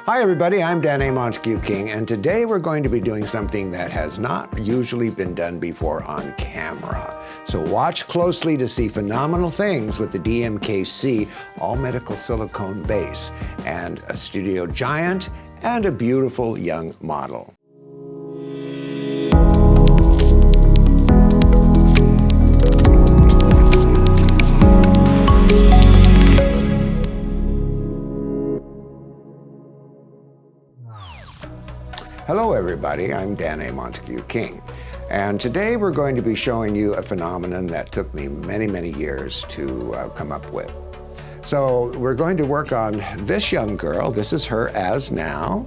Hi everybody, I'm DMK Montague King, and today we're going to be doing something that has not usually been done before on camera. So watch closely to see phenomenal things with the DMKC all-medical silicone base, and a studio giant, and a beautiful young model. Hello everybody, I'm DMK Montague King, and today we're going to be showing you a phenomenon that took me many years to come up with. So we're going to work on this young girl. This is her as now,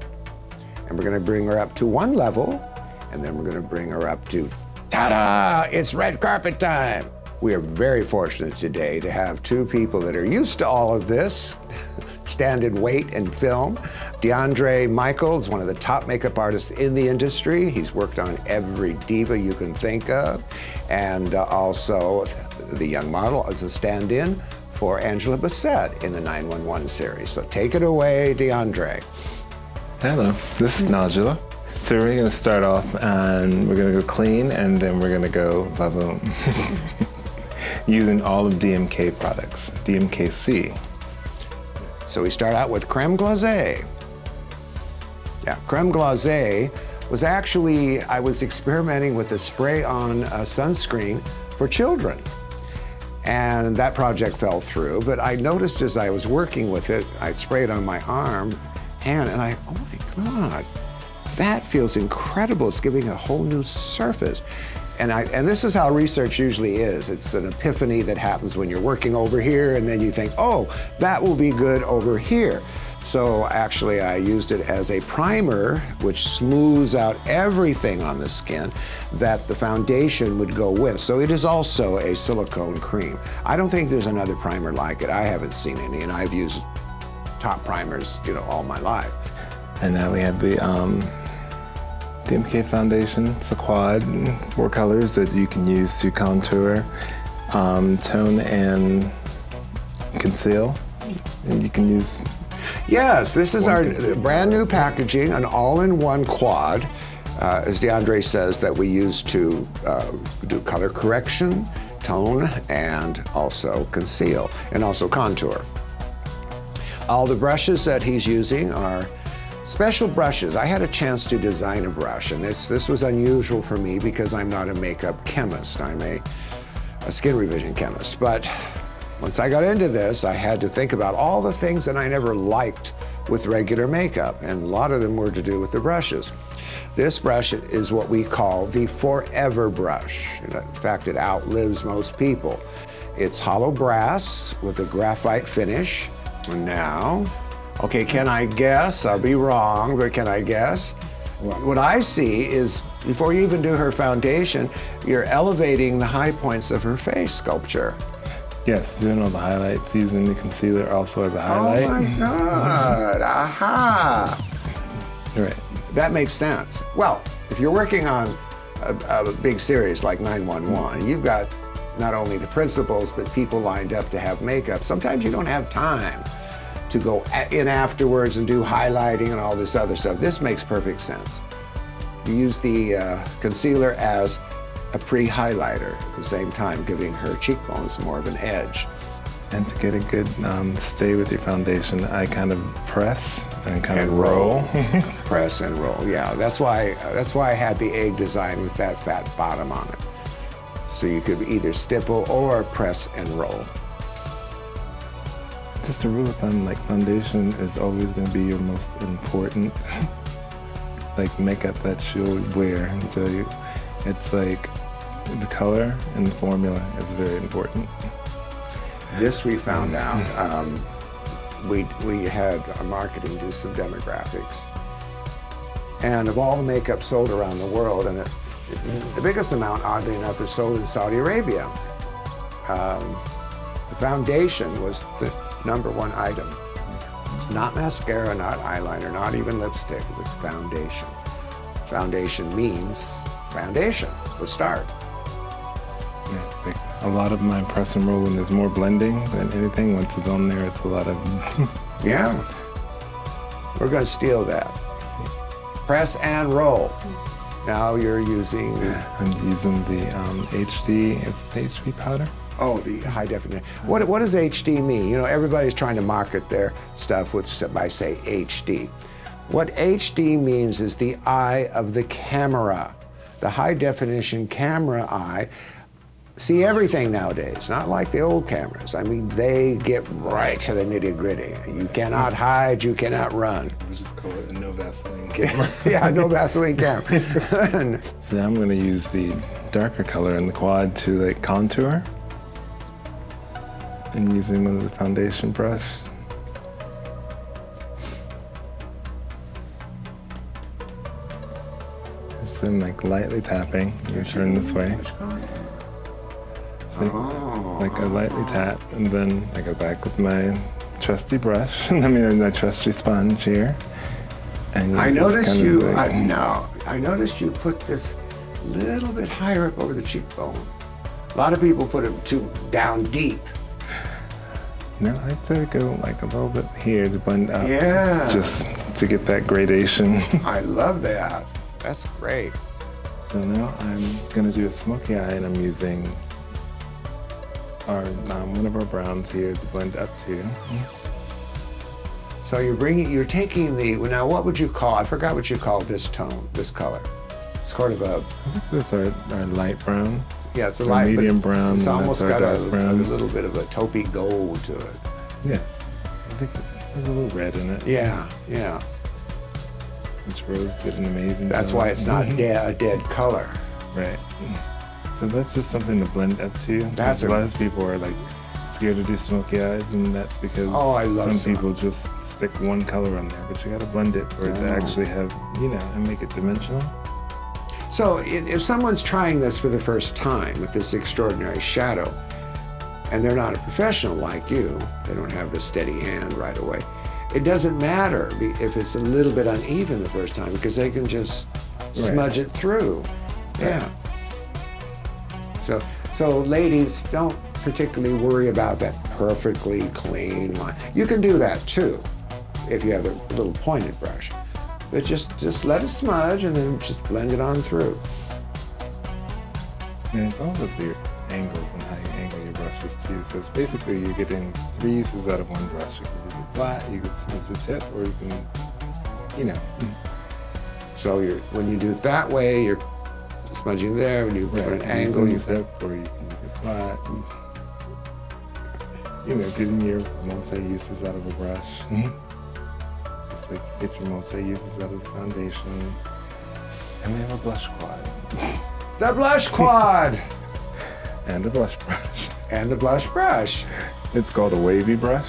and we're going to bring her up to one level, and then we're going to bring her up to, ta-da, it's red carpet time. We are very fortunate today to have two people that are used to all of this, stand and wait and film. DeAndre Michael is one of the top makeup artists in the industry. He's worked on every diva you can think of. And also the young model is a stand-in for Angela Bassett in the 911 series. So take it away, DeAndre. Hello, this is Knajula. So we're gonna start off and we're gonna go clean and then we're gonna go va-boom. Using all of DMK products, DMKC. So we start out with creme glacé. Yeah, creme glacé was actually, I was experimenting with a spray-on sunscreen for children. And that project fell through, but I noticed as I was working with it, I'd spray it on my hand, and oh my God, that feels incredible. It's giving a whole new surface. And this is how research usually is. It's an epiphany that happens when you're working over here, and then you think, oh, that will be good over here. So actually I used it as a primer, which smooths out everything on the skin that the foundation would go with. So it is also a silicone cream. I don't think there's another primer like it. I haven't seen any, and I've used top primers, all my life. And now we have the DMK foundation. It's a quad, 4 colors that you can use to contour, tone, and conceal. And you can use. Yes, this is our brand new packaging, an all-in-one quad, as DeAndre says, that we use to do color correction, tone, and also conceal, and also contour. All the brushes that he's using are special brushes. I had a chance to design a brush, and this was unusual for me because I'm not a makeup chemist. I'm a skin revision chemist. But once I got into this, I had to think about all the things that I never liked with regular makeup, and a lot of them were to do with the brushes. This brush is what we call the forever brush. In fact, it outlives most people. It's hollow brass with a graphite finish. And now, okay, can I guess? I'll be wrong, but can I guess? What I see is, before you even do her foundation, you're elevating the high points of her face sculpture. Yes, doing all the highlights, using the concealer also as a highlight. Oh my God, aha! You're right. That makes sense. Well, if you're working on a big series like 911, you've got not only the principals, but people lined up to have makeup. Sometimes you don't have time to go in afterwards and do highlighting and all this other stuff. This makes perfect sense. You use the concealer as a pre-highlighter at the same time, giving her cheekbones more of an edge. And to get a good stay with your foundation, I kind of press and kind of roll. Press and roll, yeah. That's why I had the egg design with that fat bottom on it. So you could either stipple or press and roll. Just a rule of thumb, like foundation is always going to be your most important like makeup that you'll wear. So it's like the color and the formula is very important. This we found out. We had our marketing do some demographics. And of all the makeup sold around the world, and the biggest amount, oddly enough, is sold in Saudi Arabia. The foundation was the #1 item. Not mascara, not eyeliner, not even lipstick, it was foundation. Foundation means foundation, the start. Yeah, like a lot of my press and roll, and there's more blending than anything. Once it's on there, it's a lot of... Yeah. We're going to steal that. Press and roll. Now you're using... I'm using the HD, it's HP powder. Oh, the high definition. What does HD mean? You know, everybody's trying to market their stuff by say HD. What HD means is the eye of the camera. The high definition camera eye see everything nowadays, not like the old cameras. I mean, they get right to the nitty gritty. You cannot hide, you cannot run. We just call it a no Vaseline camera. Yeah, no Vaseline camera. So now I'm gonna use the darker color in the quad to like contour. And using one of the foundation brush. Just I'm like lightly tapping. You turn this way. So like I lightly tap, and then I go back with my trusty brush. I mean, my trusty sponge here. And I noticed you. I noticed you put this little bit higher up over the cheekbone. A lot of people put it too down deep. No, I like to go like a little bit here to blend up. Yeah. Just to get that gradation. I love that. That's great. So now I'm gonna do a smoky eye, and I'm using our one of our browns here to blend up to. So you're taking the, now what would you call, I forgot what you call this tone, this color. It's sort of a... I think these are our light brown. Yeah, it's a light, medium brown. It's almost got a brown. little bit of a taupey gold to it. Yes. I think there's a little red in it. Yeah, yeah. Which Rose did an amazing That's job. why it's not a dead color. Right. So that's just something to blend up to. That's a lot of people are like scared to do smoky eyes, and that's because some people just stick one color on there, but you gotta blend it for it to actually have, and make it dimensional. So if someone's trying this for the first time with this extraordinary shadow, and they're not a professional like you, they don't have the steady hand right away, it doesn't matter if it's a little bit uneven the first time, because they can just smudge it through. Yeah. So ladies, don't particularly worry about that perfectly clean line. You can do that too, if you have a little pointed brush. But just let it smudge and then just blend it on through. And it's all of your angles and how you angle your brushes too. So it's basically you're getting 3 uses out of one brush. You can use it flat, you can use the tip, or you can, So when you do it that way, you're smudging there. When you put an angle, you tip, or you can use it flat. Getting your multi-uses out of a brush. Just like get your multi-uses out of the foundation. And we have a blush quad. The blush quad! And a blush brush. And the blush brush. It's called a wavy brush.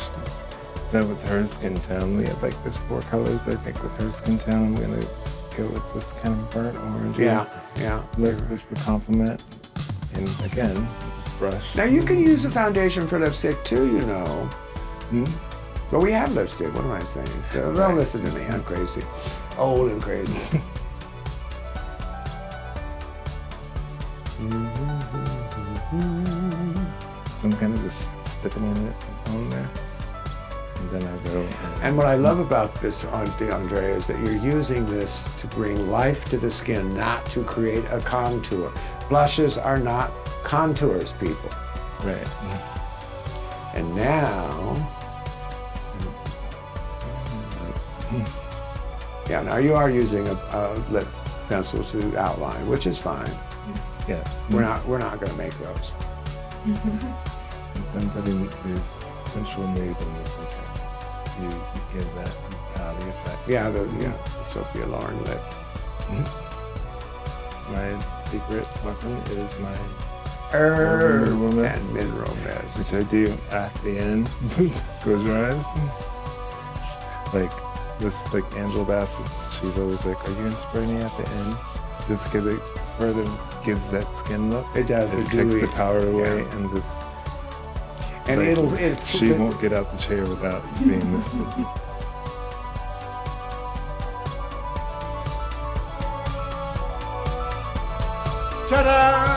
So with her skin tone, we have like there's 4 colors, I think, with her skin tone. I'm gonna go with this kind of burnt orange. Yeah. Which would complement. And again, this brush. Now you can use a foundation for lipstick too, But we have lipstick, what am I saying? Don't listen to me, I'm crazy. Old and crazy. So I'm kind of just sticking it on there. And then I go. And what I love about this, DeAndre, is that you're using this to bring life to the skin, not to create a contour. Blushes are not contours, people. Right. And now, now you are using a lip pencil to outline, which is fine. Yes. We're not going to make those. Somebody is sensual mood in this effect. You give that cloudy effect. Yeah, the Sophia Loren lip. My secret weapon is my Herb mineral mist, and mineral mist. which I do at the end. Close your eyes. Like this, like Angela Bassett, she's always like, "Are you gonna spray me at the end?" Just because it further gives that skin look. It does. It takes the power away and just. And like, she won't get out the chair without being misted. Ta-da!